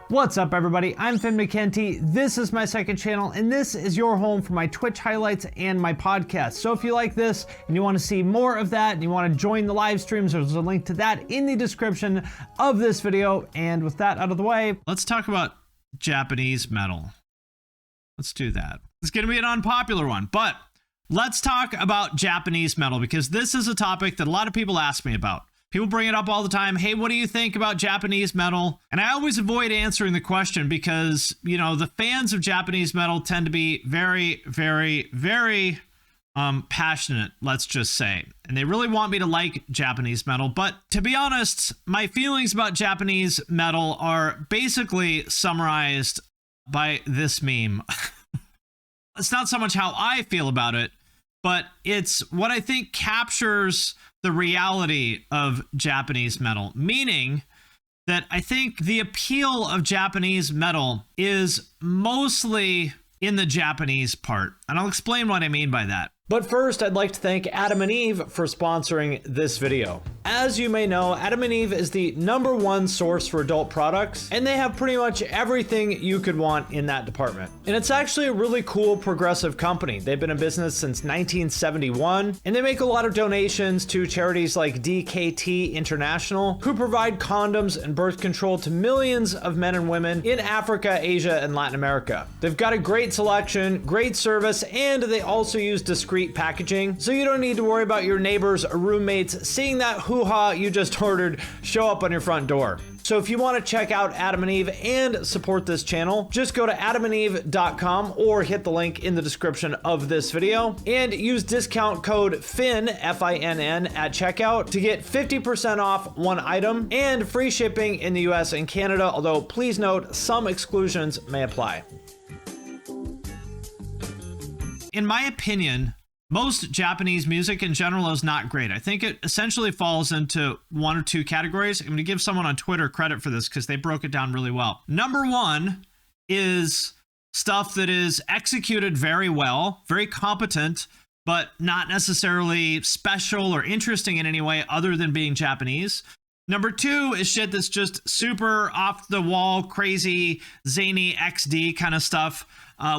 What's up, everybody? I'm Mckenty. This is my second channel, and this is your home for my Twitch highlights and my podcast. So if you like this and you want to see more of that and you want to join the live streams, there's a link to that in the description of this video. And with that out of the way, let's talk about Japanese metal. Let's do that. It's going to be an unpopular one, but let's talk about Japanese metal because this is a topic that a lot of people ask me about. People bring it up all the time. Hey, what do you think about Japanese metal? And I always avoid answering the question because, you know, the fans of Japanese metal tend to be very, very passionate, let's just say. And they really want me to like Japanese metal. But to be honest, my feelings about Japanese metal are basically summarized by this meme. It's not so much how I feel about it, but it's what I think captures the reality of Japanese metal, meaning that I think the appeal of Japanese metal is mostly in the Japanese part. And I'll explain what I mean by that. But first, I'd like to thank Adam and Eve for sponsoring this video. As you may know, Adam and Eve is the #1 source for adult products, and they have pretty much everything you could want in that department. And it's actually a really cool, progressive company. They've been in business since 1971, and they make a lot of donations to charities like DKT International, who provide condoms and birth control to millions of men and women in Africa, Asia, and Latin America. They've got a great selection, great service, and they also use discreet packaging, so you don't need to worry about your neighbors or roommates seeing that hoo-ha you just ordered show up on your front door. So if you want to check out Adam and Eve and support this channel, just go to adamandeve.com or hit the link in the description of this video and use discount code FINN, F-I-N-N, at checkout to get 50% off one item and free shipping in the US and Canada, although please note some exclusions may apply. In my opinion, most Japanese music in general is not great. I think it essentially falls into one or two categories. I'm going to give someone on Twitter credit for this because they broke it down really well. Number one is stuff that is executed very well, very competent, but not necessarily special or interesting in any way other than being Japanese. Number two is shit that's just super off the wall, crazy, zany, XD kind of stuff,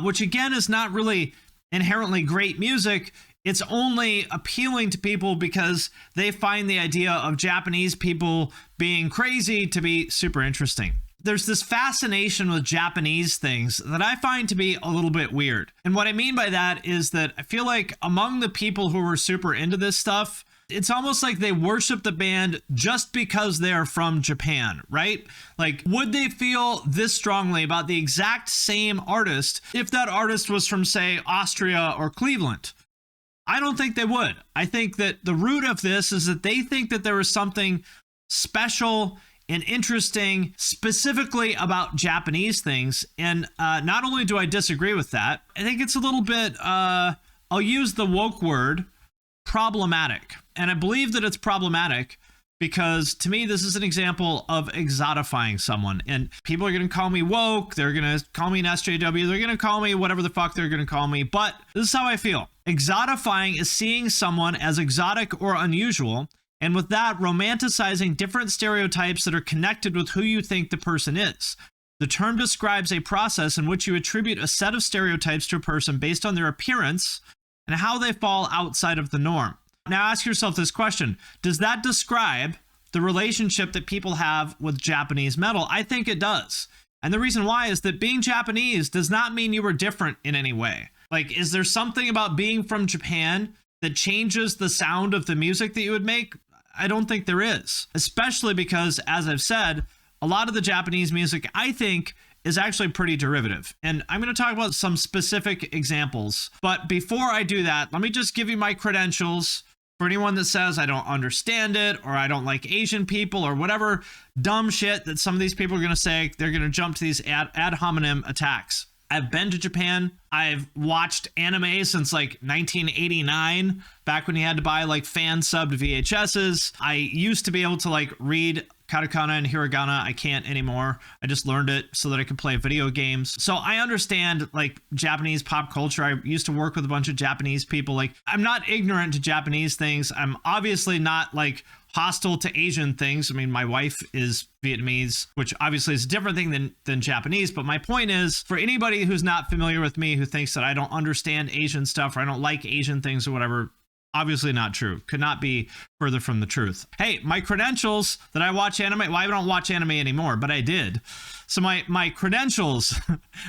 which again is not really inherently great music. It's only appealing to people because they find the idea of Japanese people being crazy to be super interesting. There's this fascination with Japanese things that I find to be a little bit weird. And what I mean by that is that I feel like among the people who are super into this stuff, it's almost like they worship the band just because they're from Japan, right? Like, would they feel this strongly about the exact same artist if that artist was from, say, Austria or Cleveland? I don't think they would. I think that the root of this is that they think that there is something special and interesting specifically about Japanese things. And not only do I disagree with that, I think it's a little bit, I'll use the woke word, problematic. And I believe that it's problematic because to me, this is an example of exotifying someone. And people are going to call me woke. They're going to call me an SJW. They're going to call me whatever the fuck they're going to call me. But this is how I feel. Exotifying is seeing someone as exotic or unusual, and with that, romanticizing different stereotypes that are connected with who you think the person is. The term describes a process in which you attribute a set of stereotypes to a person based on their appearance and how they fall outside of the norm. Now ask yourself this question. Does that describe the relationship that people have with Japanese metal? I think it does. And the reason why is that being Japanese does not mean you were different in any way. Like, is there something about being from Japan that changes the sound of the music that you would make? I don't think there is. Especially because, as I've said, a lot of the Japanese music, I think, is actually pretty derivative. And I'm going to talk about some specific examples. But before I do that, let me just give you my credentials. For anyone that says I don't understand it, or I don't like Asian people, or whatever dumb shit that some of these people are going to say, they're going to jump to these ad hominem attacks. I've been to Japan. I've watched anime since like 1989, back when you had to buy like fan subbed VHSs. I used to be able to like read katakana and hiragana. I can't anymore. I just learned it so that I could play video games. So I understand like Japanese pop culture. I used to work with a bunch of Japanese people. Like, I'm not ignorant to Japanese things. I'm obviously not like hostile to Asian things. I mean, my wife is Vietnamese, which obviously is a different thing than Japanese. But my point is, for anybody who's not familiar with me, who thinks that I don't understand Asian stuff or I don't like Asian things or whatever, obviously not true. Could not be further from the truth. Hey, my credentials that I watch anime, well, I don't watch anime anymore, but I did. So my credentials,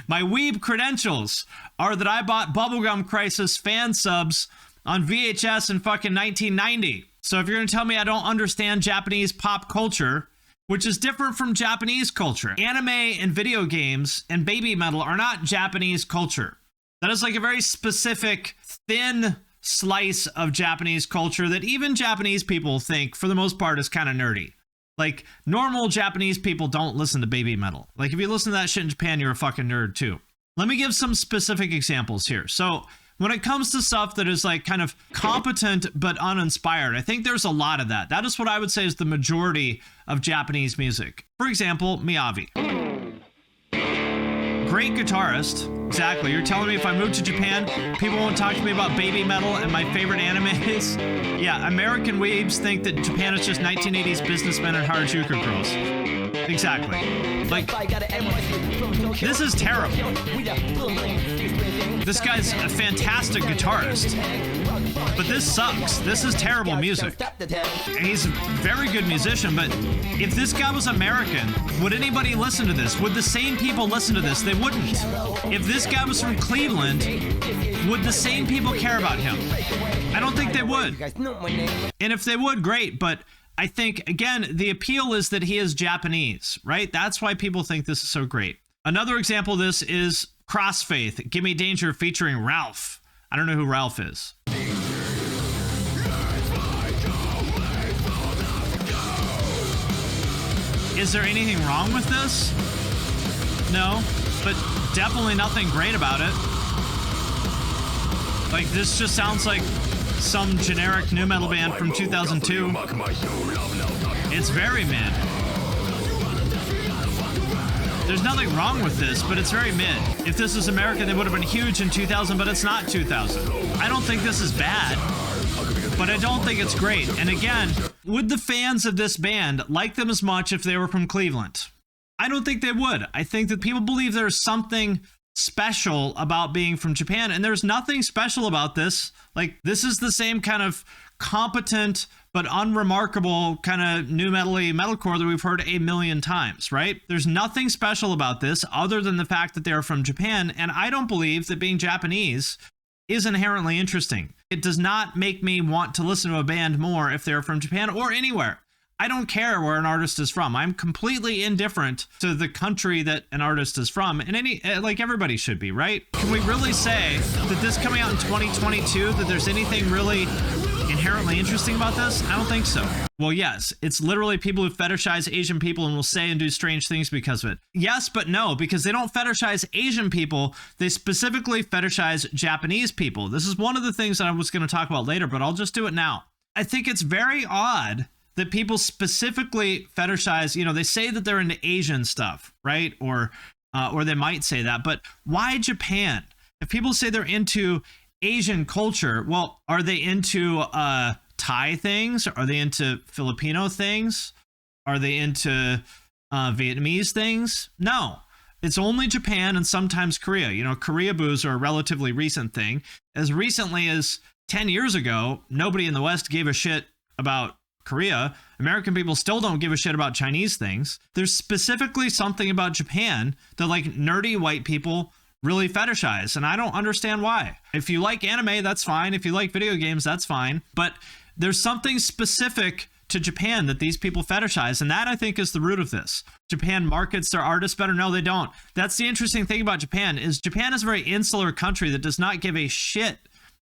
my weeb credentials are that I bought Bubblegum Crisis fan subs on VHS in fucking 1990. So if you're going to tell me I don't understand Japanese pop culture, which is different from Japanese culture, anime and video games and Babymetal are not Japanese culture. That is like a very specific, thin slice of Japanese culture that even Japanese people think, for the most part, is kind of nerdy. Like, normal Japanese people don't listen to Babymetal. Like, if you listen to that shit in Japan, you're a fucking nerd too. Let me give some specific examples here. So when it comes to stuff that is like kind of competent but uninspired, I think there's a lot of that. That is what I would say is the majority of Japanese music. For example, Miyavi. Great guitarist. Exactly. You're telling me if I move to Japan, people won't talk to me about Babymetal and my favorite animes? Yeah, American weebs think that Japan is just 1980s businessmen and Harajuku girls. Exactly. Like, this is terrible. This guy's a fantastic guitarist, but this sucks. This is terrible music. He's a very good musician, but if this guy was American, would anybody listen to this? Would the same people listen to this? They wouldn't. If this guy was from Cleveland, would the same people care about him? I don't think they would. And if they would, great, but I think, again, the appeal is that he is Japanese, right? That's why people think this is so great. Another example of this is Crossfaith, Gimme Danger featuring Ralph. I don't know who Ralph is. Is there anything wrong with this? No, but definitely nothing great about it. Like, this just sounds like some generic nu metal band from 2002. It's very mid. There's nothing wrong with this, but it's very mid. If this was American, they would have been huge in 2000, but it's not 2000. I don't think this is bad, but I don't think it's great. And again, would the fans of this band like them as much if they were from Cleveland? I don't think they would. I think that people believe there's something special about being from Japan, and there's nothing special about this. Like, this is the same kind of competent but unremarkable kind of nu metal-y metalcore that we've heard a million times, right? There's nothing special about this other than the fact that they're from Japan, and I don't believe that being Japanese is inherently interesting. It does not make me want to listen to a band more if they're from Japan or anywhere. I don't care where an artist is from. I'm completely indifferent to the country that an artist is from, and like everybody should be, right? Can we really say that this coming out in 2022, that there's anything really inherently interesting about this? I don't think so. Well, yes, it's literally people who fetishize Asian people and will say and do strange things because of it. Yes, but no, because they don't fetishize Asian people. They specifically fetishize Japanese people. This is one of the things that I was going to talk about later, but I'll just do it now. I think it's very odd that people specifically fetishize, they say that they're into Asian stuff, right? Or they might say that, but why Japan? If people say they're into Asian culture, well, are they into Thai things? Are they into Filipino things? Are they into Vietnamese things? No, it's only Japan and sometimes Korea. Korea boos are a relatively recent thing. As recently as 10 years ago, nobody in the West gave a shit about Korea. American people still don't give a shit about Chinese things. There's specifically something about Japan that like nerdy white people really fetishize, and I don't understand why. If you like anime, that's fine. If you like video games, that's fine. But there's something specific to Japan that these people fetishize, and that I think is the root of this. Japan markets their artists better. No, they don't. That's the interesting thing about Japan is a very insular country that does not give a shit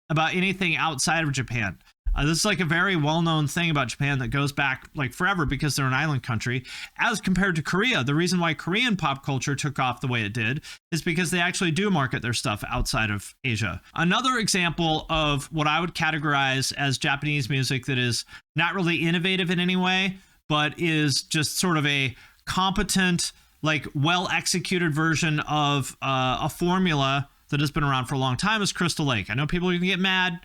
about anything outside of Japan. This is like a very well-known thing about Japan that goes back like forever because they're an island country. As compared to Korea, the reason why Korean pop culture took off the way it did is because they actually do market their stuff outside of Asia. Another example of what I would categorize as Japanese music that is not really innovative in any way, but is just sort of a competent, like well executed version of a formula that has been around for a long time, is Crystal Lake. I know people are going to get mad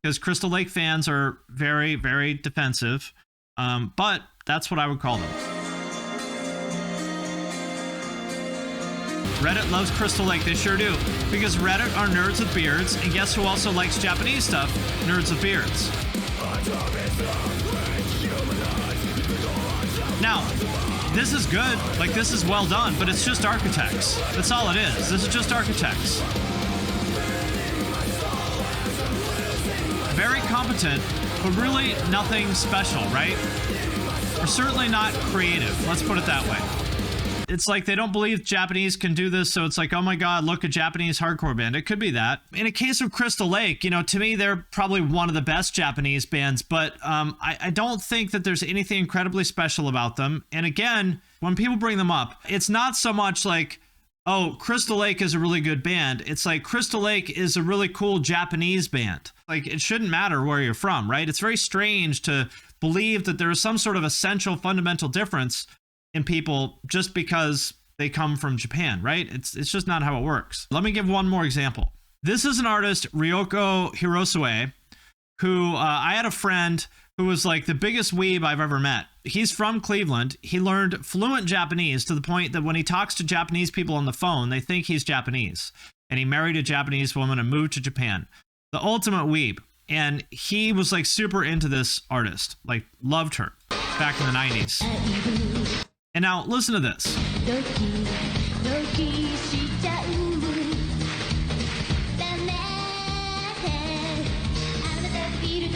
because Crystal Lake fans are very, very defensive, but that's what I would call them. Reddit loves Crystal Lake. They sure do. Because Reddit are nerds with beards. And guess who also likes Japanese stuff? Nerds with beards. Now, this is good. Like, this is well done, but it's just architects. That's all it is. This is just architects. Very competent, but really nothing special, right? Or certainly not creative. Let's put it that way. It's like they don't believe Japanese can do this, so it's like, oh my god, look, a Japanese hardcore band. It could be that. In a case of Crystal Lake, you know, to me, they're probably one of the best Japanese bands, but I don't think that there's anything incredibly special about them. And again, when people bring them up, it's not so much like, oh, Crystal Lake is a really good band. It's like, Crystal Lake is a really cool Japanese band. Like, it shouldn't matter where you're from, right? It's very strange to believe that there is some sort of essential fundamental difference in people just because they come from Japan, right? It's just not how it works. Let me give one more example. This is an artist, Ryoko Hirosue, who I had a friend who was like the biggest weeb I've ever met. He's from Cleveland. He learned fluent Japanese to the point that when he talks to Japanese people on the phone, they think he's Japanese. And he married a Japanese woman and moved to Japan. The ultimate weeb. And he was like super into this artist, like loved her back in the 90s. And now listen to this.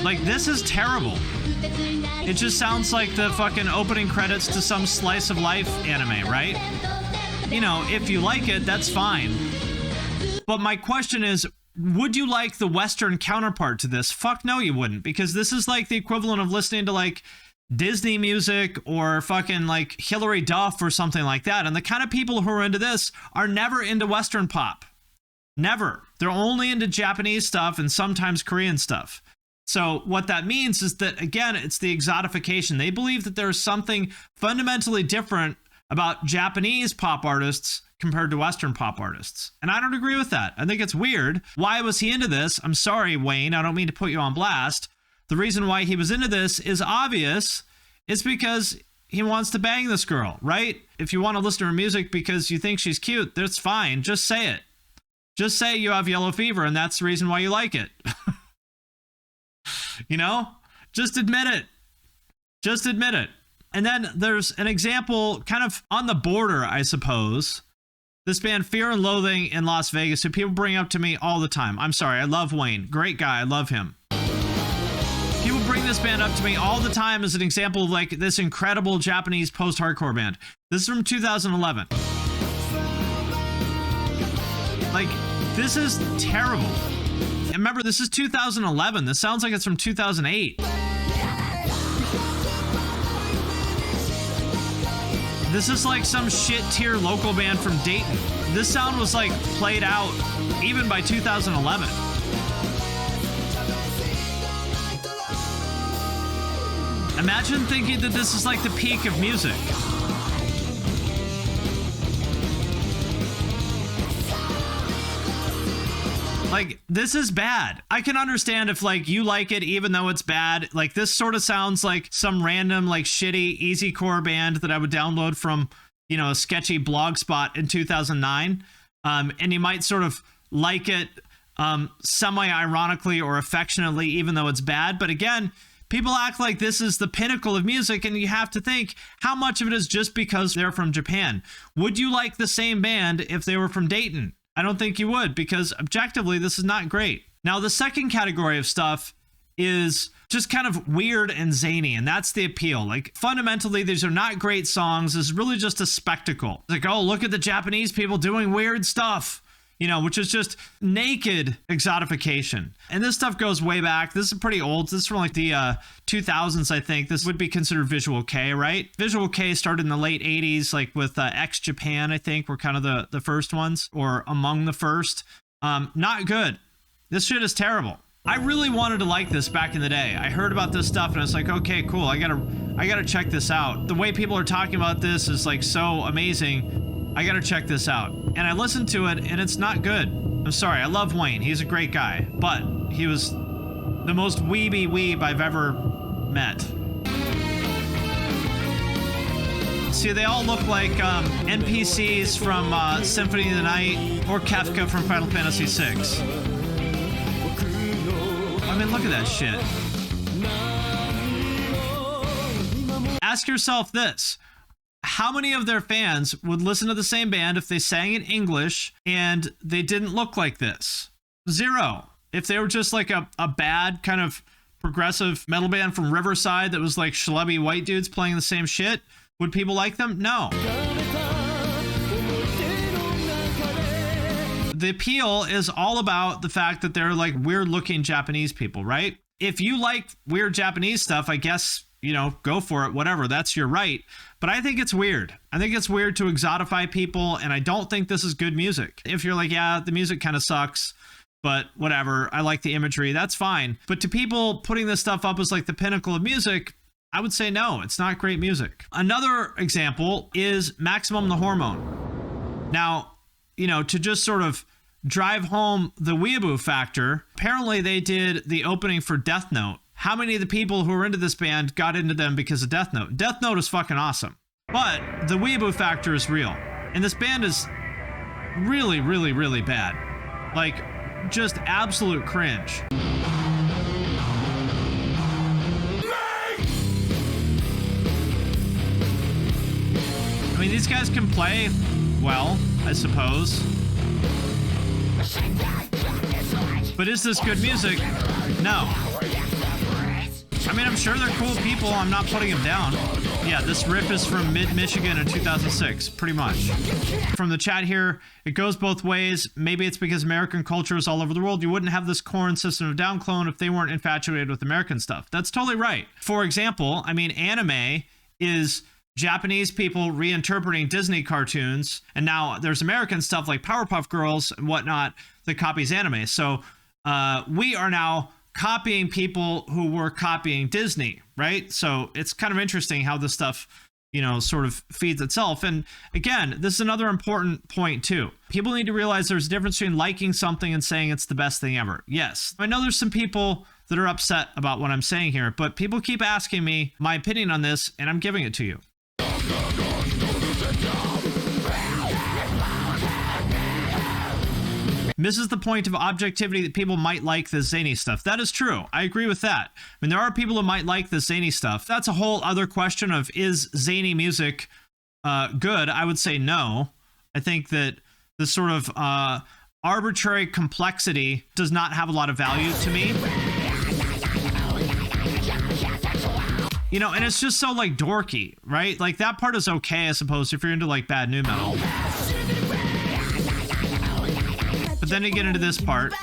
Like, this is terrible. It just sounds like the fucking opening credits to some slice of life anime, right? You know, if you like it, that's fine. But my question is, would you like the Western counterpart to this? Fuck no, you wouldn't, because this is like the equivalent of listening to like Disney music or fucking like Hilary Duff or something like that. And the kind of people who are into this are never into Western pop. Never. They're only into Japanese stuff and sometimes Korean stuff. So what that means is that, again, it's the exotification. They believe that there's something fundamentally different about Japanese pop artists compared to Western pop artists. And I don't agree with that. I think it's weird. Why was he into this? I'm sorry, Wayne. I don't mean to put you on blast. The reason why he was into this is obvious. It's because he wants to bang this girl, right? If you want to listen to her music because you think she's cute, that's fine. Just say it. Just say you have yellow fever and that's the reason why you like it. You know? Just admit it. Just admit it. And then there's an example kind of on the border, I suppose. This band Fear and Loathing in Las Vegas, who people bring up to me all the time. I'm sorry, I love Wayne. Great guy, I love him. People bring this band up to me all the time as an example of like this incredible Japanese post-hardcore band. This is from 2011. Like, this is terrible. And remember, this is 2011. This sounds like it's from 2008. This is like some shit tier local band from Dayton. This sound was like played out even by 2011. Imagine thinking that this is like the peak of music. Like, this is bad. I can understand if like you like it even though it's bad. Like, this sort of sounds like some random like shitty easycore band that I would download from, you know, a sketchy blog spot in 2009. And you might sort of like it semi-ironically or affectionately even though it's bad. But again, people act like this is the pinnacle of music, and you have to think how much of it is just because they're from Japan. Would you like the same band if they were from Dayton? I don't think you would, because objectively, this is not great. Now, the second category of stuff is just kind of weird and zany, and that's the appeal. Like, fundamentally, these are not great songs. This is really just a spectacle. It's like, oh, look at the Japanese people doing weird stuff, you know, which is just naked exotification. And this stuff goes way back. This is pretty old. This is from like the 2000s, I think. This would be considered Visual K, right? Visual K started in the late 80s, like with X Japan, I think, were kind of the first ones, or among the first. Not good. This shit is terrible. I really wanted to like this back in the day. I heard about this stuff and I was like, okay, cool. I gotta check this out. The way people are talking about this is like so amazing. I gotta check this out. And I listened to it and it's not good. I'm sorry. I love Wayne. He's a great guy, but he was the most weeby weeb I've ever met. See, they all look like NPCs from Symphony of the Night or Kefka from Final Fantasy VI. I mean, look at that shit. Ask yourself this. How many of their fans would listen to the same band if they sang in English and they didn't look like this? 0. If they were just like a bad kind of progressive metal band from Riverside that was like schlubby white dudes playing the same shit, would people like them? No. The appeal is all about the fact that they're like weird looking Japanese people, right? If you like weird Japanese stuff, I guess, you know, go for it, whatever. That's your right. But I think it's weird. I think it's weird to exotify people, and I don't think this is good music. If you're like, yeah, the music kind of sucks, but whatever, I like the imagery, that's fine. But to people putting this stuff up as like the pinnacle of music, I would say no, it's not great music. Another example is Maximum the Hormone. Now, you know, to just sort of drive home the weeaboo factor, apparently they did the opening for Death Note. How many of the people who were into this band got into them because of Death Note? Death Note is fucking awesome, but the weeaboo factor is real. And this band is really, really, really bad. Like, just absolute cringe. I mean, these guys can play well, I suppose. But is this good music? No. I mean, I'm sure they're cool people. I'm not putting them down. Yeah, this riff is from Mid-Michigan in 2006, pretty much. From the chat here, it goes both ways. Maybe it's because American culture is all over the world. You wouldn't have this Korn System of Down clone if they weren't infatuated with American stuff. That's totally right. For example, I mean, anime is Japanese people reinterpreting Disney cartoons, and now there's American stuff like Powerpuff Girls and whatnot that copies anime. So we are now copying people who were copying Disney, right? So it's kind of interesting how this stuff, you know, sort of feeds itself. And again, this is another important point too. People need to realize there's a difference between liking something and saying it's the best thing ever. Yes, I know there's some people that are upset about what I'm saying here, but people keep asking me my opinion on this, and I'm giving it to you. Misses the point of objectivity that people might like the Zany stuff. That is true. I agree with that. I mean, there are people who might like the Zany stuff. That's a whole other question of, is Zany music good? I would say no. I think that this sort of arbitrary complexity does not have a lot of value to me. You know, and it's just so like dorky, right? Like that part is okay, I suppose, if you're into like bad nu metal. But then you get into this part.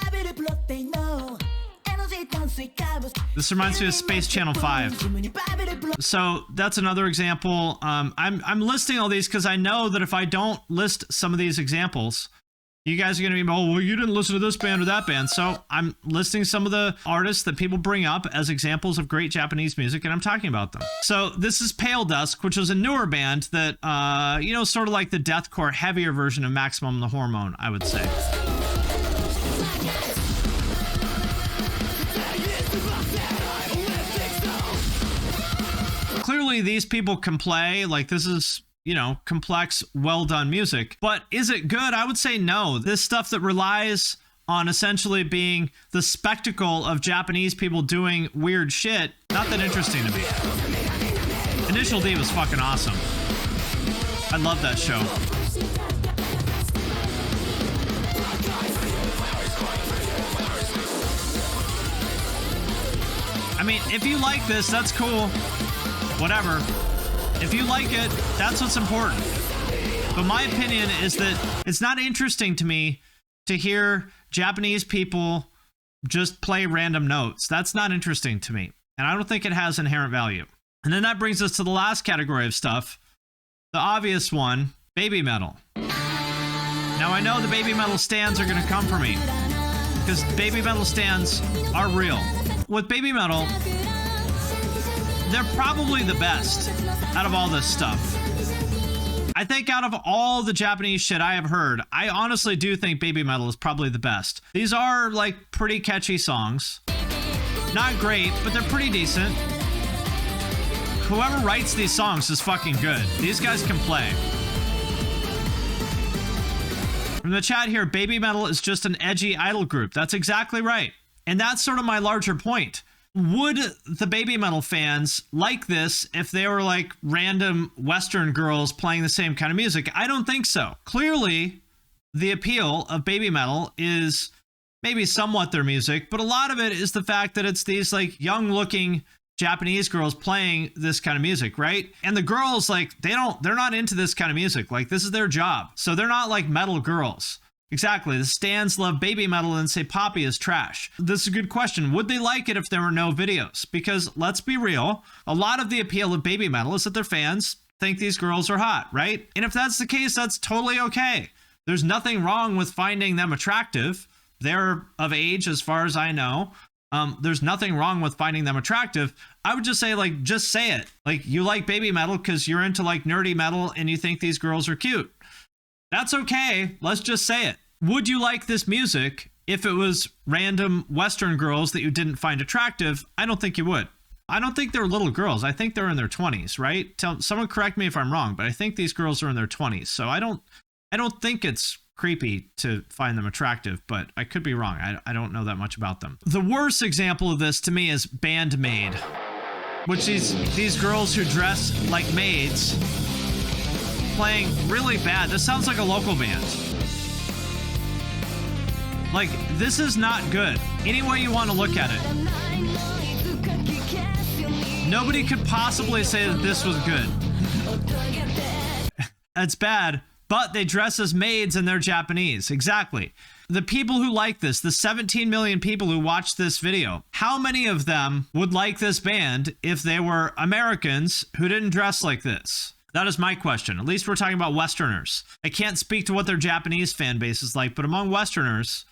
This reminds me of Space Channel 5. So that's another example. I'm listing all these because I know that if I don't list some of these examples, you guys are going to be, oh, well, you didn't listen to this band or that band. So I'm listing some of the artists that people bring up as examples of great Japanese music, and I'm talking about them. So this is Paledusk, which was a newer band that, you know, sort of like the deathcore heavier version of Maximum the Hormone, I would say. Clearly, these people can play. Like, this is, you know, complex, well done music. But is it good? I would say no. This stuff that relies on essentially being the spectacle of Japanese people doing weird shit, not that interesting to me. Initial D was fucking awesome. I love that show. I mean, if you like this, that's cool. Whatever. If you like it, that's what's important. But my opinion is that it's not interesting to me to hear Japanese people just play random notes. That's not interesting to me. And I don't think it has inherent value. And then that brings us to the last category of stuff. The obvious one, Babymetal. Now I know the Babymetal stands are going to come for me. because Babymetal stands are real. With Babymetal, they're probably the best out of all this stuff. I think out of all the Japanese shit I have heard, I honestly do think Babymetal is probably the best. These are like pretty catchy songs. Not great, but they're pretty decent. Whoever writes these songs is fucking good. These guys can play. From the chat here, Babymetal is just an edgy idol group. That's exactly right. And that's sort of my larger point. Would the Babymetal fans like this if they were like random Western girls playing the same kind of music? I don't think so. Clearly, the appeal of Babymetal is maybe somewhat their music, but a lot of it is the fact that it's these like young-looking Japanese girls playing this kind of music, right? And the girls, like, they're not into this kind of music. Like, this is their job. So they're not like metal girls. Exactly. The stans love Babymetal and say Poppy is trash. This is a good question. Would they like it if there were no videos? Because let's be real, a lot of the appeal of Babymetal is that their fans think these girls are hot, right? And if that's the case, that's totally okay. There's nothing wrong with finding them attractive. They're of age as far as I know. There's nothing wrong with finding them attractive. I would just say, like, just say it. Like, you like Babymetal because you're into like nerdy metal and you think these girls are cute. That's okay. Let's just say it. Would you like this music if it was random Western girls that you didn't find attractive? I don't think you would. I don't think they're little girls. I think they're in their 20s, right? Someone correct me if I'm wrong, but I think these girls are in their 20s. So I don't think it's creepy to find them attractive, but I could be wrong. I don't know that much about them. The worst example of this to me is Bandmaid, which these girls who dress like maids playing really bad. This sounds like a local band. Like, this is not good. Any way you want to look at it. Nobody could possibly say that this was good. It's bad, but they dress as maids and they're Japanese. Exactly. The people who like this, the 17 million people who watched this video, how many of them would like this band if they were Americans who didn't dress like this? That is my question. At least we're talking about Westerners. I can't speak to what their Japanese fan base is like, but among Westerners,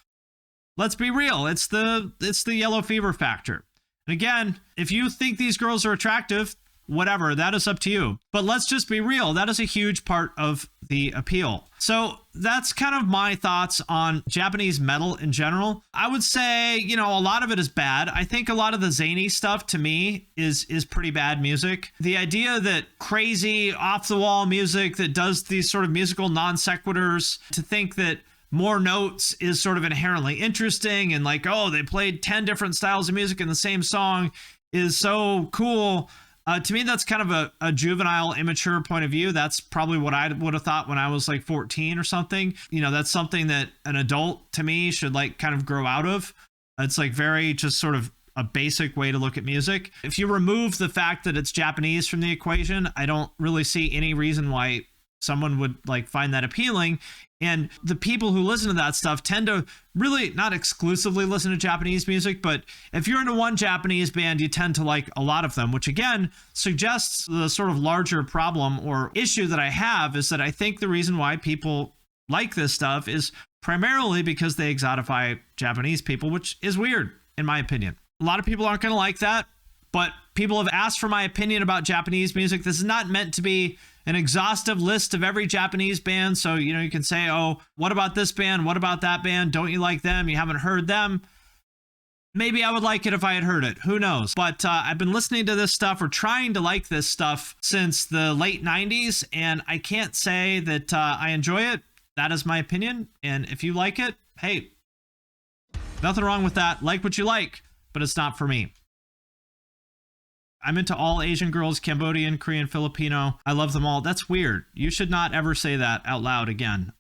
let's be real. It's the yellow fever factor. And again, if you think these girls are attractive, whatever, that is up to you. But let's just be real. That is a huge part of the appeal. So that's kind of my thoughts on Japanese metal in general. I would say, you know, a lot of it is bad. I think a lot of the Zany stuff to me is pretty bad music. The idea that crazy off the wall music that does these sort of musical non sequiturs, to think that more notes is sort of inherently interesting and like, oh, they played 10 different styles of music in the same song is so cool. To me, that's kind of a juvenile, immature point of view. That's probably what I would have thought when I was like 14 or something. You know, that's something that an adult to me should like kind of grow out of. It's like very just sort of a basic way to look at music. If you remove the fact that it's Japanese from the equation, I don't really see any reason why someone would like find that appealing. And the people who listen to that stuff tend to really not exclusively listen to Japanese music, but if you're into one Japanese band, you tend to like a lot of them, which again suggests the sort of larger problem or issue that I have is that I think the reason why people like this stuff is primarily because they exotify Japanese people, which is weird in my opinion. A lot of people aren't going to like that, but people have asked for my opinion about Japanese music. This is not meant to be an exhaustive list of every Japanese band. So, you know, you can say, oh, what about this band? What about that band? Don't you like them? You haven't heard them. Maybe I would like it if I had heard it. Who knows? But I've been listening to this stuff or trying to like this stuff since the late 90s. And I can't say that I enjoy it. That is my opinion. And if you like it, hey, nothing wrong with that. Like what you like, but it's not for me. I'm into all Asian girls, Cambodian, Korean, Filipino. I love them all. That's weird. You should not ever say that out loud again.